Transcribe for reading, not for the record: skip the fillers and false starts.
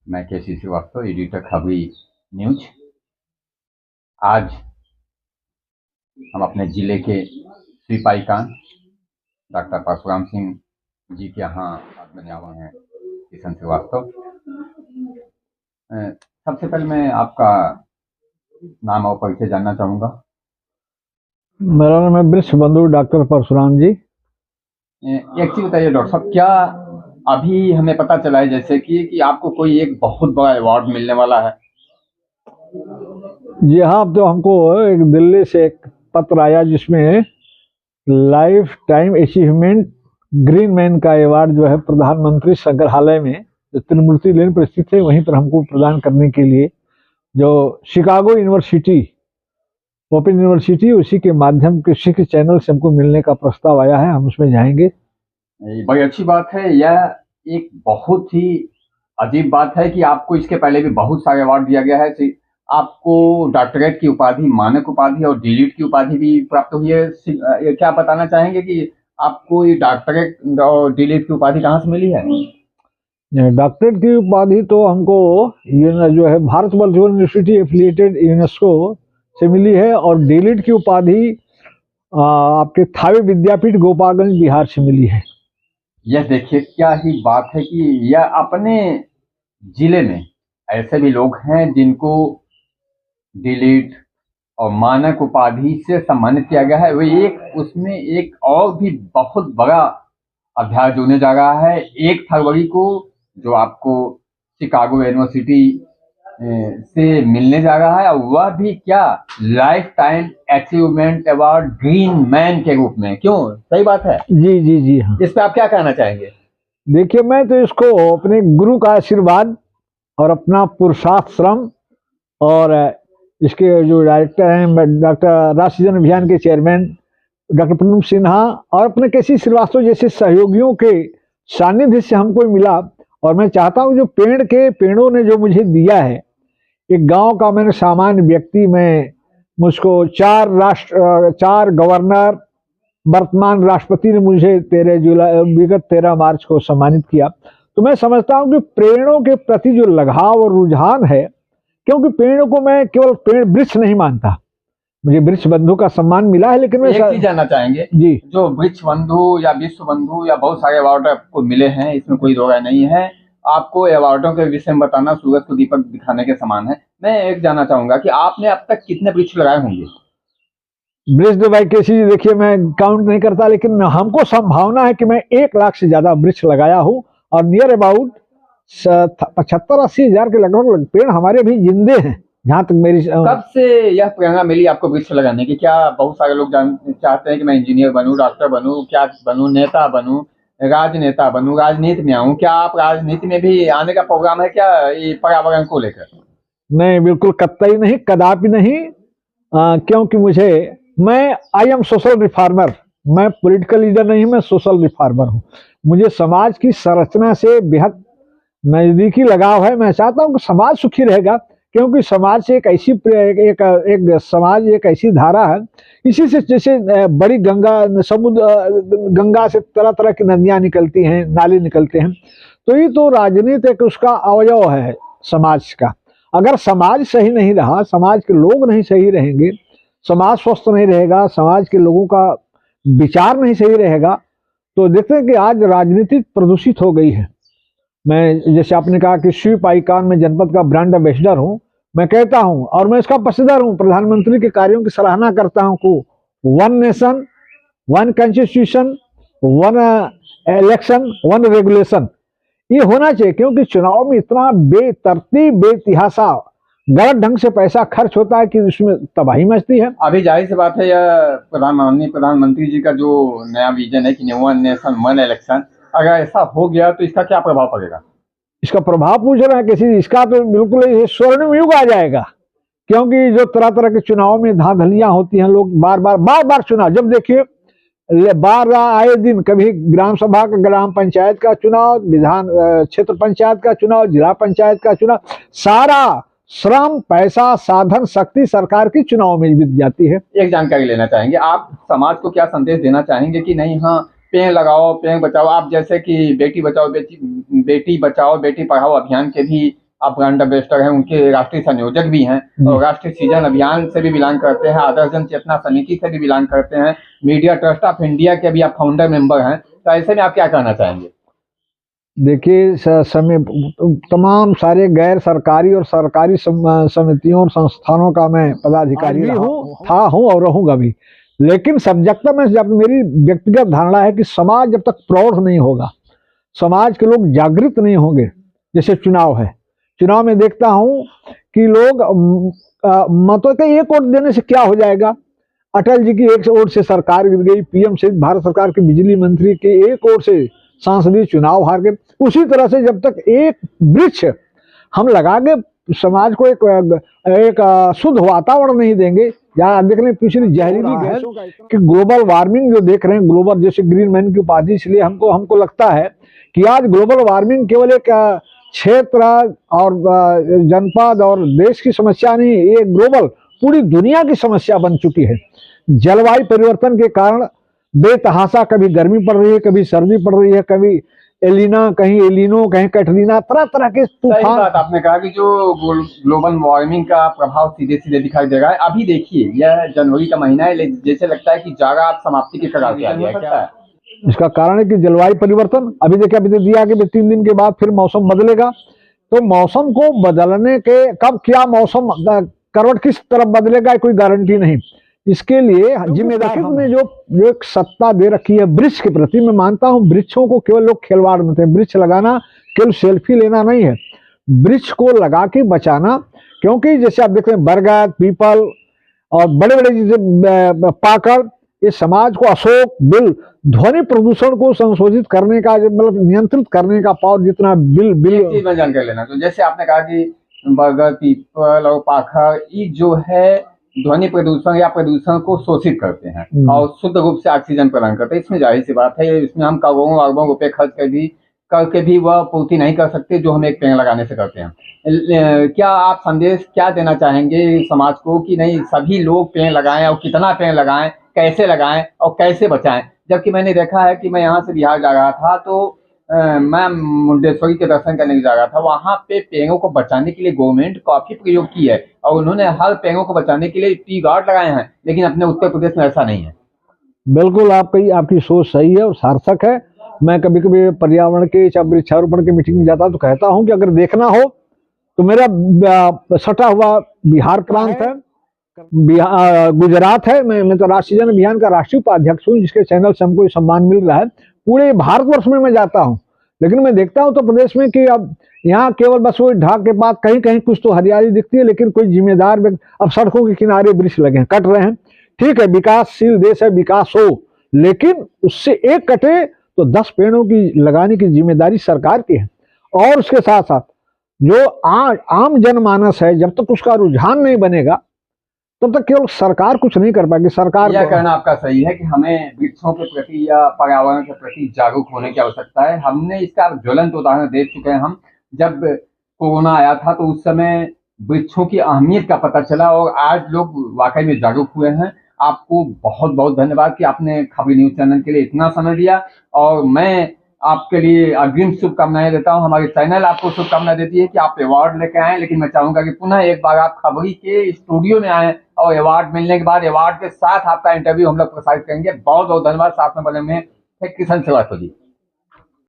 मैं K C Srivastava, editor Khabri news. आज हम अपने जिले के sweep icon doctor Parshuram Singh ji के यहाँ आज बने हुए हैं किशन श्रीवास्तव। सबसे पहले मैं आपका नाम और परिचय जानना चाहूँगा। मेरा नाम है वृक्ष बंधु डॉक्टर परशुराम जी। एक चीज़ बताइए डॉक्टर साहब, क्या अभी हमें पता चला है जैसे कि आपको कोई एक बहुत बड़ा अवार्ड मिलने वाला है? जी हाँ, अब तो हमको एक दिल्ली से एक पत्र आया जिसमें life time achievement green man का अवार्ड जो है प्रधानमंत्री संग्रहालय में जो त्रिमूर्ति लेन पर स्थित है वहीं पर हमको प्रदान करने के लिए जो शिकागो यूनिवर्सिटी ओपन यूनिवर्सिटी उसी के माध्यम के उसी के चैनल से हमको मिलने का प्रस्ताव आया है। हम उसमें जाएंगे। बड़ी अच्छी बात है। यह एक बहुत ही अजीब बात है कि आपको इसके पहले भी बहुत सारे अवार्ड दिया गया है। आपको डॉक्टरेट की उपाधि, मानक उपाधि और डीलिट की उपाधि भी प्राप्त हुई है। क्या बताना चाहेंगे कि आपको ये डॉक्टरेट और डीलिट की उपाधि कहाँ से मिली है? डॉक्टरेट की उपाधि तो हमको जो है Bharat virtual university affiliated UNESCO से मिली है और डीलिट की उपाधि आपके थावे विद्यापीठ गोपालगंज बिहार से मिली है। यह देखिए क्या ही बात है कि यह अपने जिले में ऐसे भी लोग हैं जिनको डिलीट और मानक उपाधि से सम्मानित किया गया है। वो एक उसमें एक और भी बहुत बड़ा अध्याय जुड़ने जा रहा है 1 फरवरी को, जो आपको शिकागो यूनिवर्सिटी से मिलने जा रहा है, और वह भी क्या, life time achievement award green man के रूप में। क्यों, सही बात है? जी जी जी हाँ। इस पे आप क्या कहना चाहेंगे? देखिए, मैं तो इसको अपने गुरु का आशीर्वाद और अपना पुरुषार्थ श्रम और इसके जो डायरेक्टर हैं डॉक्टर राष्ट्रीय जन अभियान के चेयरमैन डॉक्टर प्रद्युम्न सिन्हा और अपने केसी श्रीवास्तव जैसे सहयोगियों के सानिध्य से हमको मिला। और मैं चाहता हूँ जो पेड़ों ने जो मुझे दिया है, एक गांव का मैंने सामान्य व्यक्ति, मैं मुझको 4 गवर्नर, वर्तमान राष्ट्रपति ने मुझे विगत 13 मार्च को सम्मानित किया। तो मैं समझता हूँ कि पेड़ों के प्रति जो लगाव और रुझान है, क्योंकि पेड़ों को मैं केवल पेड़ वृक्ष नहीं मानता, मुझे वृक्ष बंधु का सम्मान मिला है। लेकिन मैं एक चीज जानना चाहेंगे जी, जो वृक्ष बंधु या विश्व बंधु या बहुत सारे अवार्ड आपको मिले हैं, इसमें कोई दो राय नहीं है। आपको अवार्डों के विषय में बताना सूरज को दीपक दिखाने के समान है। मैं एक जानना चाहूंगा कि आपने अब तक कितने वृक्ष लगाए होंगे? वृक्ष तो भाई केसी जी, देखिए मैं काउंट नहीं करता, लेकिन हमको संभावना है कि मैं 1 लाख से ज्यादा वृक्ष लगाया हूँ और नियर अबाउट 75-80 हजार के लगभग पेड़ हमारे भी जिंदे हैं। जहाँ तक मेरी कब से यह प्रेरणा मिली आपको वृक्ष लगाने की? क्या बहुत सारे लोग चाहते हैं कि मैं इंजीनियर बनूं, डॉक्टर बनूं, क्या बनूं, नेता बनूं, राजनेता बनूं, राजनीति में आऊं? क्या आप राजनीति में भी आने का प्रोग्राम है क्या, ये पर्यावरण को लेकर? नहीं, बिल्कुल कतई नहीं, कदापि नहीं। क्योंकि आई एम सोशल रिफॉर्मर। मैं पॉलिटिकल लीडर नहीं, मैं सोशल रिफॉर्मर हूँ। मुझे समाज की संरचना से बेहद नजदीकी लगाव है। मैं चाहता हूँ कि समाज सुखी रहेगा, क्योंकि समाज से एक समाज एक ऐसी धारा है, इसी से जैसे बड़ी गंगा से तरह तरह की नदियां निकलती हैं, नाले निकलते हैं। तो ये तो राजनीति एक उसका अवयव है समाज का। अगर समाज सही नहीं रहा, समाज के लोग नहीं सही रहेंगे, समाज स्वस्थ नहीं रहेगा, समाज के लोगों का विचार नहीं सही रहेगा, तो देखते हैं कि आज राजनीति प्रदूषित हो गई है। मैं, जैसे आपने कहा कि स्वीप आइकॉन में जनपद का ब्रांड एम्बेसडर हूं, मैं कहता हूं और मैं इसका पक्षधर हूं, प्रधानमंत्री के कार्यों की सराहना करता हूं को 1 नेशन 1 कॉन्स्टिट्यूशन 1 इलेक्शन 1 रेगुलेशन ये होना चाहिए। क्योंकि चुनाव में इतना बेतरतीब बेतिहासा गलत ढंग से पैसा खर्च होता है कि उसमें तबाही मचती है। अभी जाहिर सी बात है, यह प्रधानमंत्री जी का जो नया विजन है कि 1 नेशन 1 इलेक्शन, अगर ऐसा हो गया तो इसका क्या प्रभाव पड़ेगा? इसका प्रभाव पूछ रहे हैं किसी, इसका तो बिल्कुल स्वर्णिम युग आ जाएगा। क्योंकि जो तरह तरह के चुनाव में धांधलियां होती हैं, लोग बार बार चुनाव, जब देखिए बार आए दिन, कभी ग्राम सभा का, ग्राम पंचायत का चुनाव, विधान क्षेत्र पंचायत का चुनाव, जिला पंचायत का चुनाव, सारा श्रम, पैसा, साधन, शक्ति सरकार की चुनाव में बीत जाती है। एक जानकारी लेना चाहेंगे, आप समाज को क्या संदेश देना चाहेंगे कि नहीं, हाँ पेड़ लगाओ, पेड़ बचाओ? आप जैसे कि बेटी बचाओ बेटी पढ़ाओ अभियान के भी आप ब्रांड एम्बेसडर हैं, उनके राष्ट्रीय संयोजक भी हैं और राष्ट्रीय सृजन अभियान से भी बिलोंग करते हैं, आदर्श जन चेतना समिति से भी बिलोंग करते हैं, मीडिया ट्रस्ट ऑफ इंडिया के भी आप फाउंडर मेंबर हैं। तो ऐसे में आप क्या कहना चाहेंगे? देखिए, समय तमाम सारे गैर सरकारी और सरकारी समितियों और संस्थानों का मैं पदाधिकारी भी हूँ और रहूंगा भी। लेकिन सब्जेक्ट में जब मेरी व्यक्तिगत धारणा है कि समाज जब तक प्रौढ़ नहीं होगा, समाज के लोग जागृत नहीं होंगे, जैसे चुनाव है, चुनाव में देखता हूं कि लोग मतों के एक वोट देने से क्या हो जाएगा, अटल जी की एक वोट से सरकार गिर गई, पीएम से भारत सरकार के बिजली मंत्री के एक वोट से सांसदीय चुनाव हार गए। उसी तरह से जब तक एक वृक्ष हम लगा के समाज को एक शुद्ध वातावरण नहीं देंगे, या देख लें पिछली जहरीली गैसों कि ग्लोबल वार्मिंग जो देख रहे हैं, ग्लोबल जैसे ग्रीन मैन की उपाधि, इसलिए हमको लगता है कि आज ग्लोबल वार्मिंग केवल एक क्षेत्र और जनपद और देश की समस्या नहीं, ये ग्लोबल पूरी दुनिया की समस्या बन चुकी है। जलवायु परिवर्तन के कारण बेतहाशा कभी गर्मी पड़ रही है, कभी सर्दी पड़ रही है, कभी एलिना, कहीं एलिनो, कहीं कैटरीना, तरह तरह के तूफान। बात आपने कहा कि जो ग्लोबल वार्मिंग का प्रभाव सीधे सीधे दिखाई दे रहा है। अभी देखिए, यह जनवरी का महीना है, जैसे लगता है कि जाड़ा आप समाप्ति के कगार पे आ गया है, क्या है इसका कारण? है कि जलवायु परिवर्तन। अभी देखिए, अभी तो दिया कि 3 दिन के बाद फिर मौसम बदलेगा। तो मौसम को बदलने के कब क्या मौसम करवट किस तरफ बदलेगा, कोई गारंटी नहीं। इसके लिए जिम्मेदारी में जो एक सत्ता दे रखी है वृक्ष के प्रति, मैं मानता हूं वृक्षों को केवल लोग खिलवाड़ में थे। वृक्ष लगाना केवल सेल्फी लेना नहीं है, वृक्ष को लगा के बचाना। क्योंकि जैसे आप देख रहे हैं बरगद, पीपल और बड़े बड़े जैसे पाकड़, ये समाज को, अशोक, बिल, ध्वनि प्रदूषण को संशोधित करने का, मतलब नियंत्रित करने का पावर जितना बिल मैं जानकारी लेना। तो जैसे आपने कहा कि बरगद, पीपल और पाखड़, ये जो है ध्वनि प्रदूषण या प्रदूषण को शोषित करते हैं और शुद्ध रूप से ऑक्सीजन प्रदान करते हैं। इसमें जाहिर सी बात है, इसमें हम करोड़ों अरबों रुपए खर्च करके भी वह पूर्ति नहीं कर सकते जो हम एक पेड़ लगाने से करते हैं। क्या आप संदेश क्या देना चाहेंगे समाज को कि नहीं, सभी लोग पेड़ लगाएं, और कितना पेड़ लगाएं, कैसे लगाएं और कैसे बचाएं? जबकि मैंने देखा है कि मैं यहाँ से बिहार जा रहा था, तो मैं मुंडेश्वरी के दर्शन करने जा रहा था। वहाँ पे पेड़ों को बचाने के लिए गवर्नमेंट काफी प्रयोग की है और उन्होंने हर पेड़ों को बचाने के लिए ट्री गार्ड लगाए हैं, लेकिन अपने उत्तर प्रदेश में ऐसा नहीं है। बिल्कुल, आपकी सोच सही है और सार्थक है। मैं कभी कभी पर्यावरण के या वृक्षारोपण की मीटिंग में जाता तो कहता हूं कि अगर देखना हो तो मेरा सटा हुआ बिहार प्रांत है, गुजरात है। मैं तो राष्ट्रीय जन अभियान का राष्ट्रीय उपाध्यक्ष हूँ, जिसके चैनल से हमको सम्मान मिल रहा है। पूरे भारतवर्ष में मैं जाता हूँ, लेकिन मैं देखता हूँ तो प्रदेश में कि अब यहाँ केवल बस वो ढाक के बाद कहीं कहीं कुछ तो हरियाली दिखती है, लेकिन कोई जिम्मेदार व्यक्ति, अब सड़कों के किनारे वृक्ष लगे हैं, कट रहे हैं। ठीक है, विकासशील देश है, विकास हो, लेकिन उससे एक कटे तो 10 पेड़ों की लगाने की जिम्मेदारी सरकार की है। और उसके साथ साथ जो आम जनमानस है, जब तक उसका रुझान नहीं बनेगा तब तक केवल सरकार कुछ नहीं कर पाएगी। सरकार यह कहना आपका सही है कि हमें वृक्षों के प्रति या पर्यावरण के प्रति जागरूक होने की आवश्यकता है। हमने इसका ज्वलंत उदाहरण देख चुके हैं। हम जब कोरोना आया था तो उस समय वृक्षों की अहमियत का पता चला और आज लोग वाकई में जागरूक हुए हैं। आपको बहुत बहुत धन्यवाद कि आपने खबरी न्यूज चैनल के लिए इतना समय दिया, और मैं आपके लिए अग्रिम शुभकामनाएं देता हूं। हमारे चैनल आपको शुभकामनाएं देती है कि आप अवार्ड लेके आए, लेकिन मैं चाहूंगा कि पुनः एक बार आप खबरी के स्टूडियो में आए और अवार्ड मिलने के बाद अवार्ड के साथ आपका इंटरव्यू हम लोग प्रसारित करेंगे। बहुत बहुत धन्यवाद। साथ में बने में किशन श्रीवास्तव जी।